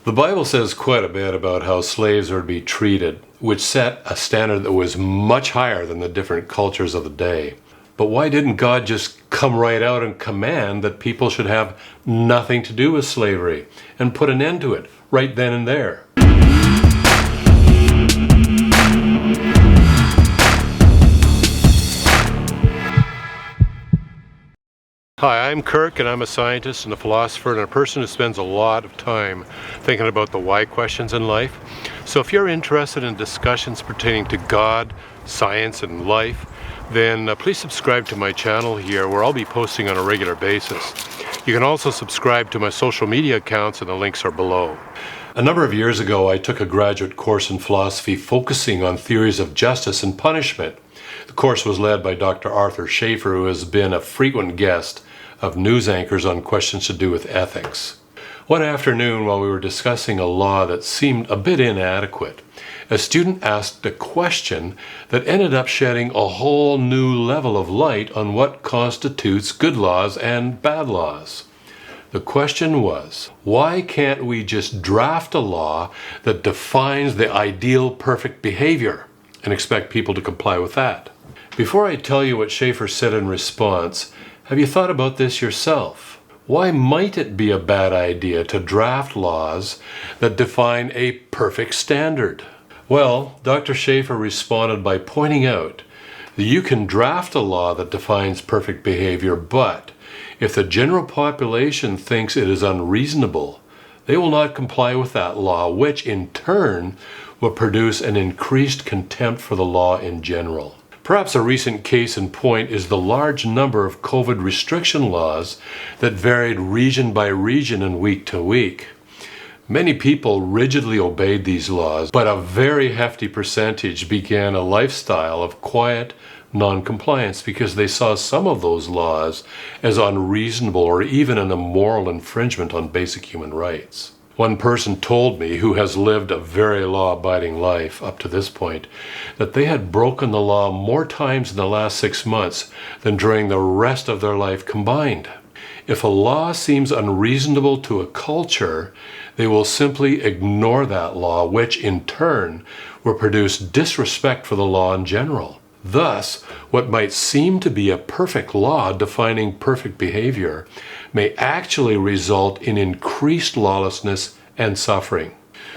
The Bible says quite a bit about how slaves are to be treated, which set a standard that was much higher than the different cultures of the day. But why didn't God just come right out and command that people should have nothing to do with slavery and put an end to it right then and there? Hi, I'm Kirk, and I'm a scientist and a philosopher and a person who spends a lot of time thinking about the why questions in life. So if you're interested in discussions pertaining to God, science, and life, then please subscribe to my channel here, where I'll be posting on a regular basis. You can also subscribe to my social media accounts, and the links are below. A number of years ago, I took a graduate course in philosophy focusing on theories of justice and punishment. The course was led by Dr. Arthur Schaefer, who has been a frequent guest of news anchors on questions to do with ethics. One afternoon, while we were discussing a law that seemed a bit inadequate, a student asked a question that ended up shedding a whole new level of light on what constitutes good laws and bad laws. The question was, why can't we just draft a law that defines the ideal perfect behavior and expect people to comply with that? Before I tell you what Schaefer said in response, have you thought about this yourself? Why might it be a bad idea to draft laws that define a perfect standard? Well, Dr. Schaefer responded by pointing out that you can draft a law that defines perfect behavior, but if the general population thinks it is unreasonable, they will not comply with that law, which in turn will produce an increased contempt for the law in general. Perhaps a recent case in point is the large number of COVID restriction laws that varied region by region and week to week. Many people rigidly obeyed these laws, but a very hefty percentage began a lifestyle of quiet non-compliance because they saw some of those laws as unreasonable or even an immoral infringement on basic human rights. One person told me, who has lived a very law-abiding life up to this point, that they had broken the law more times in the last 6 months than during the rest of their life combined. If a law seems unreasonable to a culture, they will simply ignore that law, which in turn will produce disrespect for the law in general. Thus, what might seem to be a perfect law defining perfect behavior may actually result in increased lawlessness and suffering.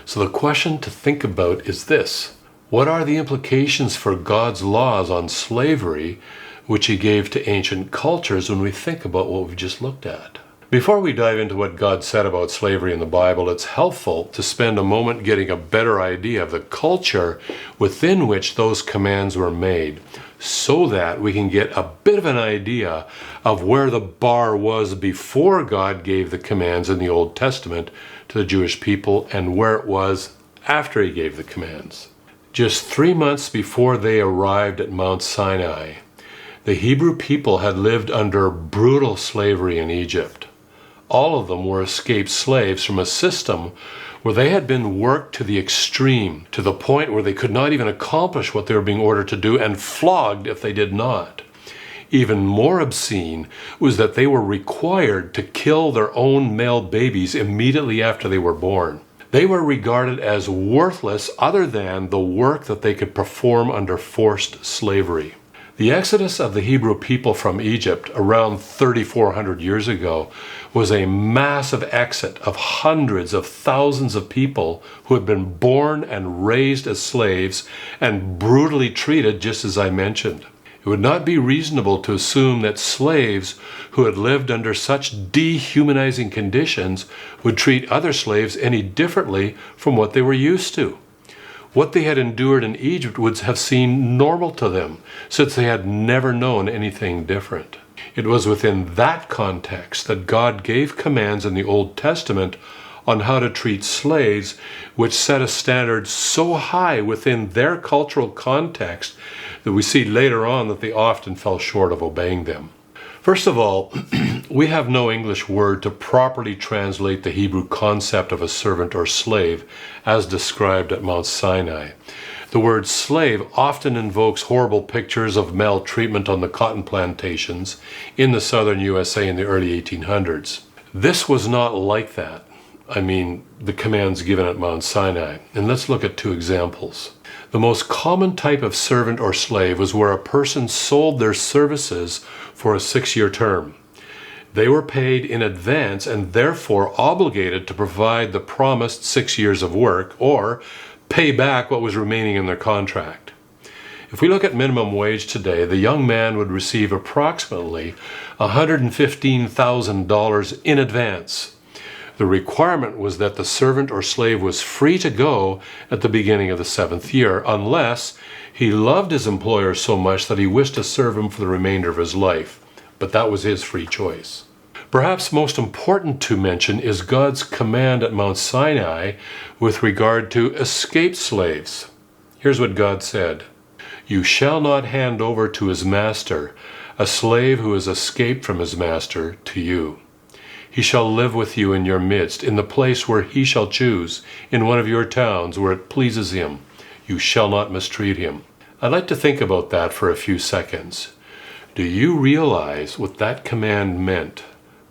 So the question to think about is this: what are the implications for God's laws on slavery, which He gave to ancient cultures, when we think about what we've just looked at? Before we dive into what God said about slavery in the Bible, it's helpful to spend a moment getting a better idea of the culture within which those commands were made, so that we can get a bit of an idea of where the bar was before God gave the commands in the Old Testament to the Jewish people and where it was after He gave the commands. Just 3 months before they arrived at Mount Sinai, the Hebrew people had lived under brutal slavery in Egypt. All of them were escaped slaves from a system where they had been worked to the extreme, to the point where they could not even accomplish what they were being ordered to do, and flogged if they did not. Even more obscene was that they were required to kill their own male babies immediately after they were born. They were regarded as worthless other than the work that they could perform under forced slavery. The exodus of the Hebrew people from Egypt around 3,400 years ago was a massive exit of hundreds of thousands of people who had been born and raised as slaves and brutally treated, just as I mentioned. It would not be reasonable to assume that slaves who had lived under such dehumanizing conditions would treat other slaves any differently from what they were used to. What they had endured in Egypt would have seemed normal to them, since they had never known anything different. It was within that context that God gave commands in the Old Testament on how to treat slaves, which set a standard so high within their cultural context that we see later on that they often fell short of obeying them. First of all, we have no English word to properly translate the Hebrew concept of a servant or slave as described at Mount Sinai. The word slave often invokes horrible pictures of maltreatment on the cotton plantations in the southern USA in the early 1800s. This was not like that. I mean the commands given at Mount Sinai. And let's look at two examples. The most common type of servant or slave was where a person sold their services for a 6-year term. They were paid in advance and therefore obligated to provide the promised 6 years of work or pay back what was remaining in their contract. If we look at minimum wage today, the young man would receive approximately $115,000 in advance. The requirement was that the servant or slave was free to go at the beginning of the 7th year, unless he loved his employer so much that he wished to serve him for the remainder of his life. But that was his free choice. Perhaps most important to mention is God's command at Mount Sinai with regard to escaped slaves. Here's what God said: "You shall not hand over to his master a slave who has escaped from his master to you. He shall live with you in your midst, in the place where he shall choose, in one of your towns where it pleases him. You shall not mistreat him." I'd like to think about that for a few seconds. Do you realize what that command meant?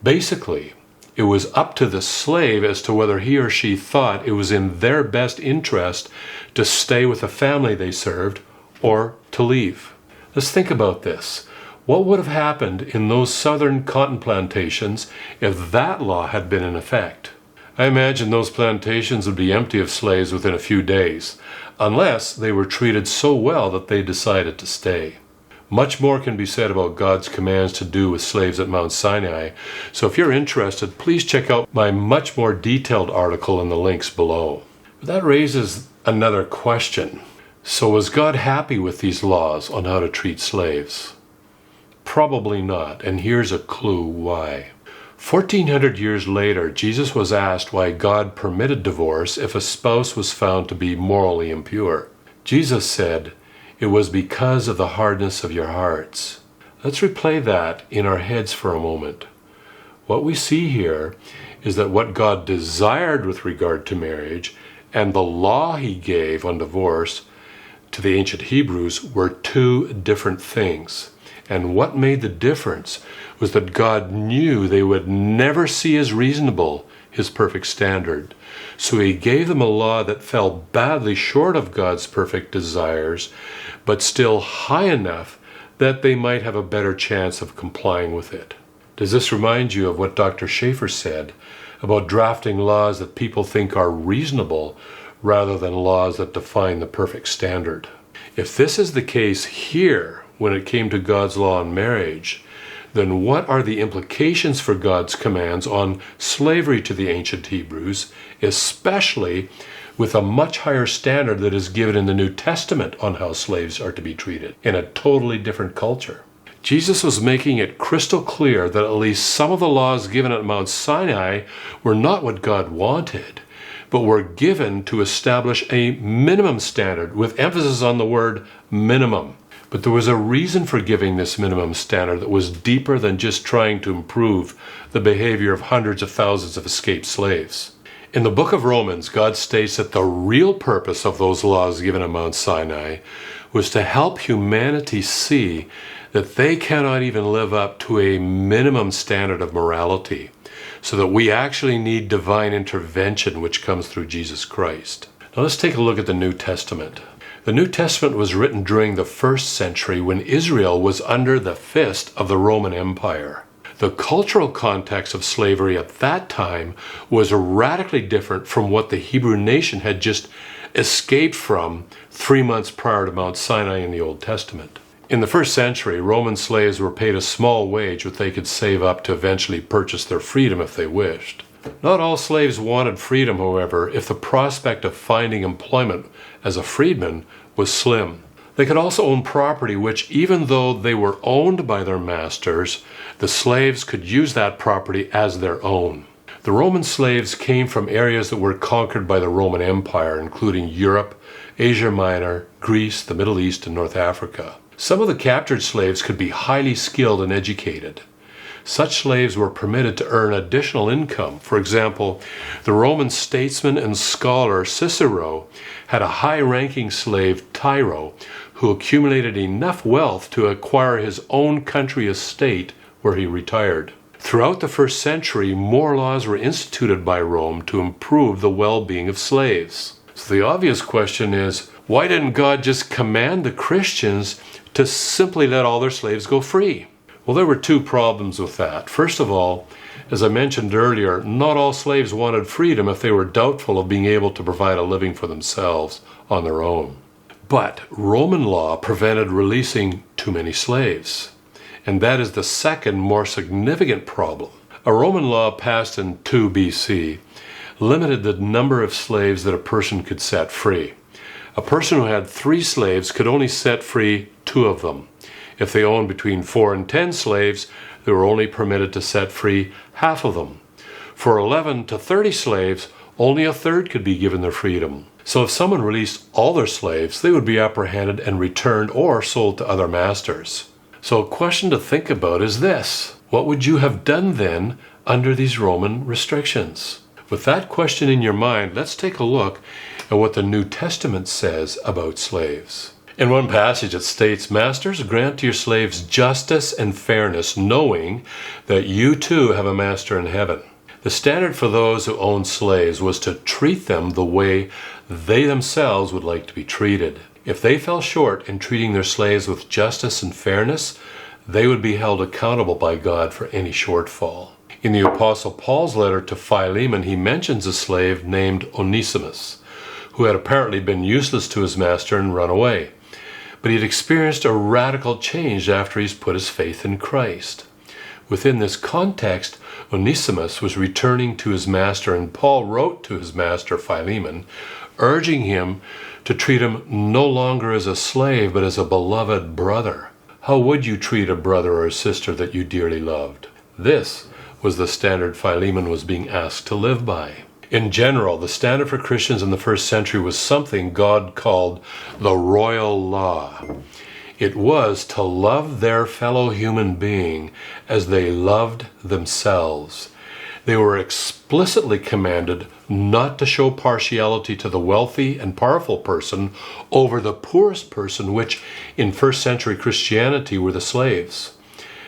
Basically, it was up to the slave as to whether he or she thought it was in their best interest to stay with the family they served or to leave. Let's think about this. What would have happened in those southern cotton plantations if that law had been in effect? I imagine those plantations would be empty of slaves within a few days, unless they were treated so well that they decided to stay. Much more can be said about God's commands to do with slaves at Mount Sinai, so if you're interested, please check out my much more detailed article in the links below. But that raises another question. So was God happy with these laws on how to treat slaves? Probably not, and here's a clue why. 1400 years later, Jesus was asked why God permitted divorce if a spouse was found to be morally impure. Jesus said, "It was because of the hardness of your hearts." Let's replay that in our heads for a moment. What we see here is that what God desired with regard to marriage and the law he gave on divorce to the ancient Hebrews were two different things. And what made the difference was that God knew they would never see as reasonable his perfect standard. So he gave them a law that fell badly short of God's perfect desires, but still high enough that they might have a better chance of complying with it. Does this remind you of what Dr. Schaefer said about drafting laws that people think are reasonable rather than laws that define the perfect standard? If this is the case here when it came to God's law on marriage, then what are the implications for God's commands on slavery to the ancient Hebrews, especially with a much higher standard that is given in the New Testament on how slaves are to be treated in a totally different culture? Jesus was making it crystal clear that at least some of the laws given at Mount Sinai were not what God wanted, but were given to establish a minimum standard, with emphasis on the word minimum. But there was a reason for giving this minimum standard that was deeper than just trying to improve the behavior of hundreds of thousands of escaped slaves. In the book of Romans, God states that the real purpose of those laws given at Mount Sinai was to help humanity see that they cannot even live up to a minimum standard of morality, so that we actually need divine intervention which comes through Jesus Christ. Now let's take a look at the New Testament. The New Testament was written during the 1st century when Israel was under the fist of the Roman Empire. The cultural context of slavery at that time was radically different from what the Hebrew nation had just escaped from 3 months prior to Mount Sinai in the Old Testament. In the 1st century, Roman slaves were paid a small wage which they could save up to eventually purchase their freedom if they wished. Not all slaves wanted freedom, however, if the prospect of finding employment as a freedman was slim. They could also own property which, even though they were owned by their masters, the slaves could use that property as their own. The Roman slaves came from areas that were conquered by the Roman Empire, including Europe, Asia Minor, Greece, the Middle East, and North Africa. Some of the captured slaves could be highly skilled and educated. Such slaves were permitted to earn additional income. For example, the Roman statesman and scholar Cicero had a high-ranking slave, Tiro, who accumulated enough wealth to acquire his own country estate where he retired. Throughout the first century, more laws were instituted by Rome to improve the well-being of slaves. So the obvious question is, why didn't God just command the Christians to simply let all their slaves go free? Well, there were two problems with that. First of all, as I mentioned earlier, not all slaves wanted freedom if they were doubtful of being able to provide a living for themselves on their own. But Roman law prevented releasing too many slaves. And that is the second, more significant problem. A Roman law passed in 2 BC limited the number of slaves that a person could set free. A person who had 3 slaves could only set free 2 of them. If they owned between 4 and 10 slaves, they were only permitted to set free half of them. For 11 to 30 slaves, only a third could be given their freedom. So if someone released all their slaves, they would be apprehended and returned or sold to other masters. So a question to think about is this: what would you have done then under these Roman restrictions? With that question in your mind, let's take a look at what the New Testament says about slaves. In one passage it states, "Masters, grant to your slaves justice and fairness, knowing that you too have a master in heaven." The standard for those who owned slaves was to treat them the way they themselves would like to be treated. If they fell short in treating their slaves with justice and fairness, they would be held accountable by God for any shortfall. In the Apostle Paul's letter to Philemon, he mentions a slave named Onesimus, who had apparently been useless to his master and run away. But he had experienced a radical change after he's put his faith in Christ. Within this context, Onesimus was returning to his master, and Paul wrote to his master Philemon, urging him to treat him no longer as a slave, but as a beloved brother. How would you treat a brother or a sister that you dearly loved? This was the standard Philemon was being asked to live by. In general, the standard for Christians in the first century was something God called the royal law. It was to love their fellow human being as they loved themselves. They were explicitly commanded not to show partiality to the wealthy and powerful person over the poorest person, which in first century Christianity were the slaves.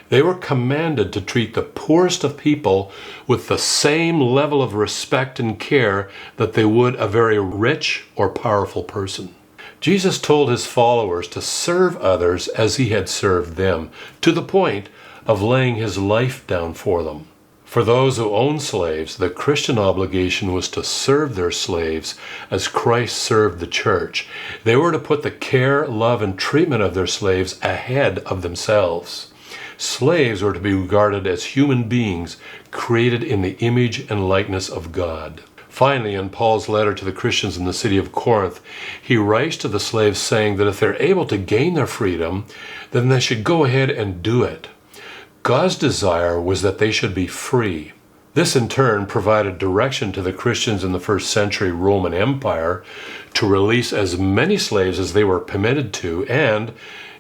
They were commanded to treat the poorest of people with the same level of respect and care that they would a very rich or powerful person. Jesus told his followers to serve others as he had served them, to the point of laying his life down for them. For those who owned slaves, the Christian obligation was to serve their slaves as Christ served the church. They were to put the care, love, and treatment of their slaves ahead of themselves. Slaves were to be regarded as human beings created in the image and likeness of God. Finally, in Paul's letter to the Christians in the city of Corinth, he writes to the slaves saying that if they're able to gain their freedom, then they should go ahead and do it. God's desire was that they should be free. This in turn provided direction to the Christians in the first century Roman Empire to release as many slaves as they were permitted to, and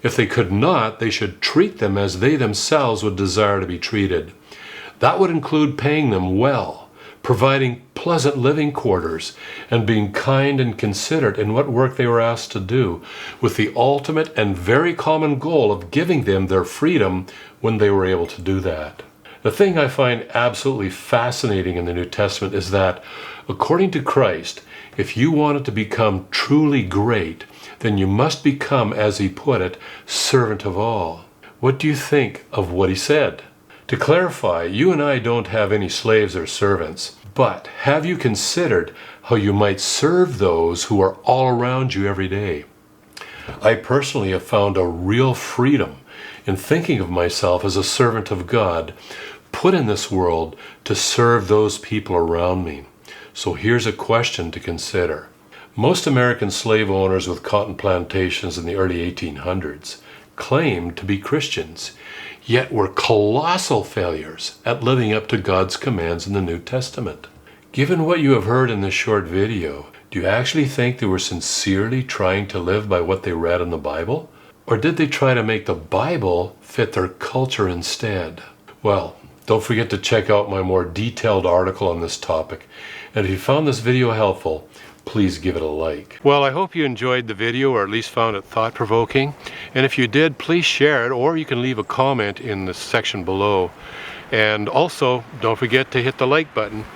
if they could not, they should treat them as they themselves would desire to be treated. That would include paying them well, providing pleasant living quarters, and being kind and considerate in what work they were asked to do, with the ultimate and very common goal of giving them their freedom when they were able to do that. The thing I find absolutely fascinating in the New Testament is that, according to Christ, if you wanted to become truly great, then you must become, as he put it, servant of all. What do you think of what he said? To clarify, you and I don't have any slaves or servants, but have you considered how you might serve those who are all around you every day? I personally have found a real freedom in thinking of myself as a servant of God, put in this world to serve those people around me. So here's a question to consider. Most American slave owners with cotton plantations in the early 1800s claimed to be Christians, yet were colossal failures at living up to God's commands in the New Testament. Given what you have heard in this short video, do you actually think they were sincerely trying to live by what they read in the Bible? Or did they try to make the Bible fit their culture instead? Well, don't forget to check out my more detailed article on this topic. And if you found this video helpful, please give it a like. Well, I hope you enjoyed the video, or at least found it thought-provoking. And if you did, please share it, or you can leave a comment in the section below. And also, don't forget to hit the like button.